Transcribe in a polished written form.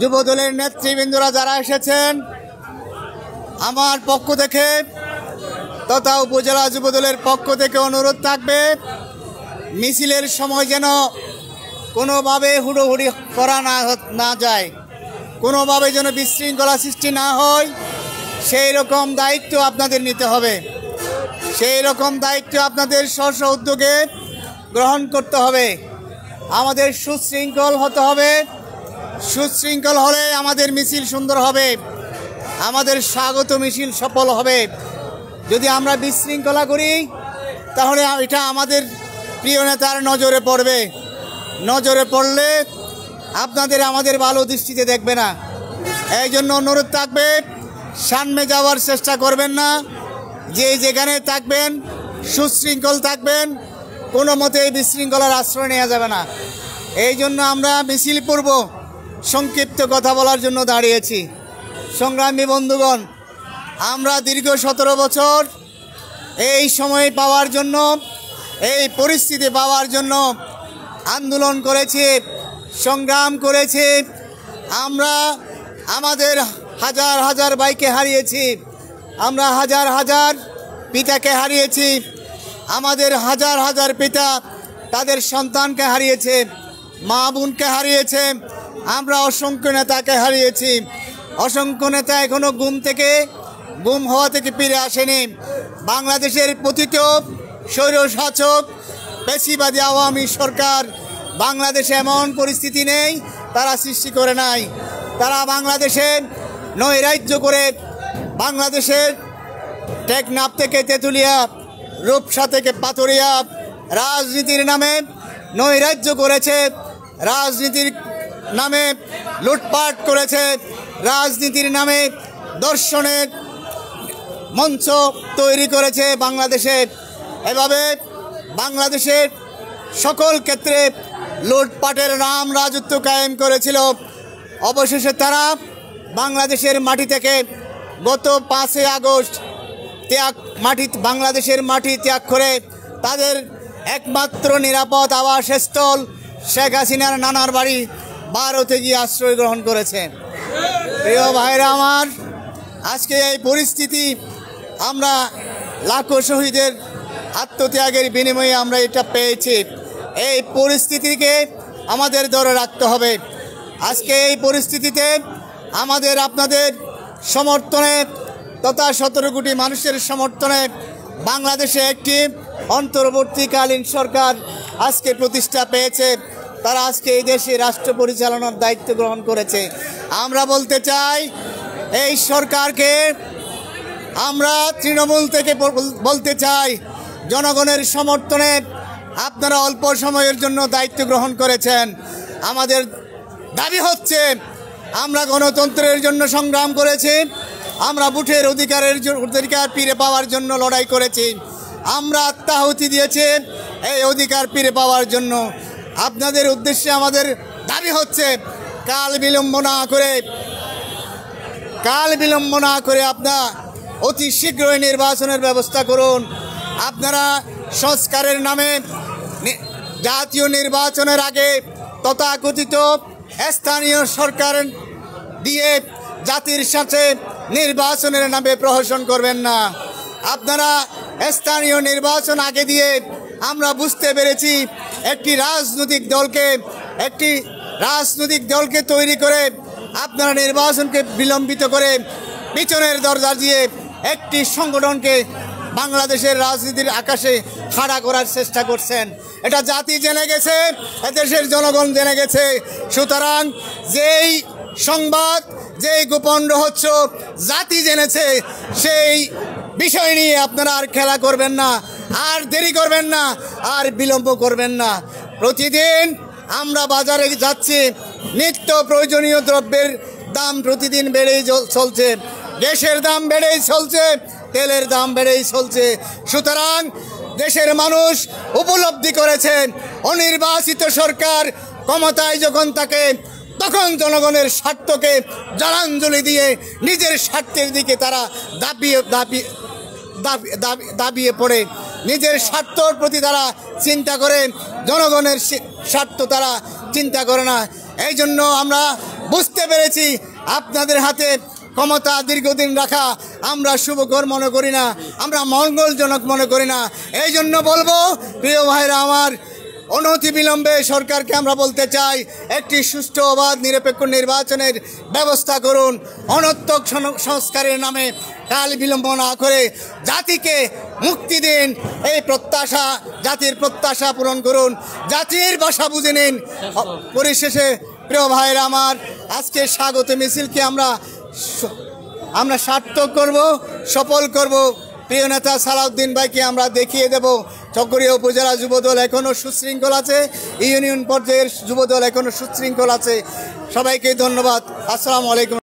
যুবদলের নেতৃবৃন্দরা যারা এসেছেন, আমার পক্ষ থেকে তথা উপজেলা যুবদলের পক্ষ থেকে অনুরোধ থাকবে, মিছিলের সময় যেন কোনোভাবে হুড়োহুড়ি করা না যায়, কোনোভাবে যেন বিশৃঙ্খলা সৃষ্টি না হয়, সেই রকম দায়িত্ব আপনাদের নিতে হবে। সেই রকম দায়িত্ব আপনাদের স্ব উদ্যোগে গ্রহণ করতে হবে। আমাদের সুশৃঙ্খল হতে হবে। সুশৃঙ্খল হলে আমাদের মিছিল সুন্দর হবে, আমাদের স্বাগত মিছিল সফল হবে। যদি আমরা বিশৃঙ্খলা করি তাহলে এটা আমাদের প্রিয় নেতার নজরে পড়বে। নজরে পড়লে আপনাদের আমাদের ভালো দৃষ্টিতে দেখবে না। এই জন্য অনুরোধ থাকবে, সামনে যাওয়ার চেষ্টা করবেন না। যে যেখানে থাকবেন সুশৃঙ্খল থাকবেন, কোনো মতেই বিশৃঙ্খলার আশ্রয় নেওয়া যাবে না। এই জন্য আমরা মিছিল পূর্ব সংক্ষিপ্ত কথা বলার জন্য দাঁড়িয়েছি। সংগ্রামী বন্ধুগণ, আমরা দীর্ঘ 17 বছর এই সময় পাওয়ার জন্য, এই পরিস্থিতি পাওয়ার জন্য আন্দোলন করেছি, সংগ্রাম করেছি। আমরা আমাদের হাজার হাজার ভাইকে হারিয়েছি, আমরা হাজার হাজার পিতাকে হারিয়েছি, আমাদের হাজার হাজার পিতা তাদের সন্তানকে হারিয়েছে, মা বোনকে হারিয়েছে, আমরা অসংখ্য নেতাকে হারিয়েছি। অসংখ্য নেতা এখনও গুম হওয়া থেকে ফিরে আসেনি। বাংলাদেশের পতিত স্বৈরশাসক পেশিবাদী আওয়ামী সরকার বাংলাদেশে এমন পরিস্থিতি নেই তারা সৃষ্টি করে নাই। তারা বাংলাদেশে নৈরাজ্য করে, বাংলাদেশের টেকনাফ থেকে তেঁতুলিয়া, রূপসা থেকে পাথুরিয়া রাজনীতির নামে নৈরাজ্য করেছে, রাজনীতির নামে লুটপাট করেছে, রাজনীতির নামে দর্শনের মঞ্চ তৈরি করেছে বাংলাদেশে। এভাবে বাংলাদেশের সকল ক্ষেত্রে লুটপাটের নাম রাজত্ব কায়েম করেছিল। অবশেষে তারা বাংলাদেশের মাটি থেকে গত 5 আগস্ট বাংলাদেশের মাটি ত্যাগ করে তাদের একমাত্র নিরাপদ আবাসস্থল শেখ হাসিনার নানার বাড়ি ভারতে গিয়ে আশ্রয় গ্রহণ করেছে। প্রিয় ভাইরা আমার, আজকে এই পরিস্থিতি আমরা লাখো শহীদের আত্মত্যাগের বিনিময়ে আমরা এটা পেয়েছি। এই পরিস্থিতিকে আমাদের ধরে রাখতে হবে। আজকে এই পরিস্থিতিতে আমাদের আপনাদের সমর্থনে তথা 17 কোটি মানুষের সমর্থনে বাংলাদেশে একটি অন্তর্বর্তীকালীন সরকার আজকে প্রতিষ্ঠা পেয়েছে। তারা আজকে এই দেশে রাষ্ট্র পরিচালনার দায়িত্ব গ্রহণ করেছে। আমরা বলতে চাই, এই সরকারকে আমরা তৃণমূল থেকে বলতে চাই, জনগণের সমর্থনে আপনারা অল্প সময়ের জন্য দায়িত্ব গ্রহণ করেছেন। আমাদের দাবি হচ্ছে, আমরা গণতন্ত্রের জন্য সংগ্রাম করেছি, আমরা ভোটের অধিকার ফিরে পাওয়ার জন্য লড়াই করেছি, আমরা আত্মাহুতি দিয়েছি এই অধিকার ফিরে পাওয়ার জন্য। আপনাদের উদ্দেশ্যে আমাদের দাবি হচ্ছে, কাল বিলম্ব না করে আপনারা অতি শীঘ্রই নির্বাচনের ব্যবস্থা করুন। আপনারা সংস্কারের নামে জাতীয় নির্বাচনের আগে তথাকথিত স্থানীয় সরকার দিয়ে জাতির সাথে নির্বাচনের নামে প্রহসন করবেন না। আপনারা স্থানীয় নির্বাচন আগে দিয়ে আমরা বুঝতে পেরেছি একটি রাজনৈতিক দলকে তৈরি করে আপনারা নির্বাচনকে বিলম্বিত করে পিছনের দরজা দিয়ে একটি সংগঠনকে বাংলাদেশের রাজনীতির আকাশে খাড়া করার চেষ্টা করছেন। এটা জাতি জেনে গেছে, এদেশের জনগণ জেনে গেছে। সুতরাং যেই সংবাদ, যেই গোপন রহস্য জাতি জেনেছে, সেই বিষয় নিয়ে আপনারা আর খেলা করবেন না, আর দেরি করবেন না, আর বিলম্ব করবেন না। প্রতিদিন আমরা বাজারে যাচ্ছি, নিত্য প্রয়োজনীয় দ্রব্যের দাম প্রতিদিন বেড়েই চলছে, গ্যাসের দাম বেড়েই চলছে, তেলের দাম বেড়েই চলছে। সুতরাং দেশের মানুষ উপলব্ধি করেছে, অনির্বাচিত সরকার ক্ষমতায় যখন থাকে তখন জনগণের স্বার্থকে জলাঞ্জলি দিয়ে নিজের স্বার্থের দিকে তারা দাবিয়ে পড়ে, নিজের স্বার্থর প্রতি তারা চিন্তা করে, জনগণের স্বার্থ তারা চিন্তা করে না। এই জন্য আমরা বুঝতে পেরেছি আপনাদের হাতে ক্ষমতা দীর্ঘদিন রাখা আমরা শুভকর মনে করি না, আমরা মঙ্গলজনক মনে করি না। এই জন্য বলবো প্রিয় ভাইরা আমার, অনতিবিলম্বে সরকারকে আমরা বলতে চাই একটি সুষ্ঠু অবাধ নিরপেক্ষ নির্বাচনের ব্যবস্থা করুন। অনর্থক সংস্কারের নামে কাল বিলম্ব না করে জাতিকে মুক্তি দিন। এই প্রত্যাশা, জাতির প্রত্যাশা পূরণ করুন, জাতির ভাষা বুঝে নিন। পরিশেষে প্রিয় ভাইরা আমার, আজকে স্বাগত মিছিলকে আমরা সার্থক করব, সফল করব। প্রিয় নেতা সালাউদ্দিন ভাইকে আমরা দেখিয়ে দেব চকরিয়া উপজেলা যুবদল এখনও সুশৃঙ্খল আছে, ইউনিয়ন পর্যায়ের যুবদল এখনও সুশৃঙ্খল আছে। সবাইকে ধন্যবাদ। আসসালামু আলাইকুম।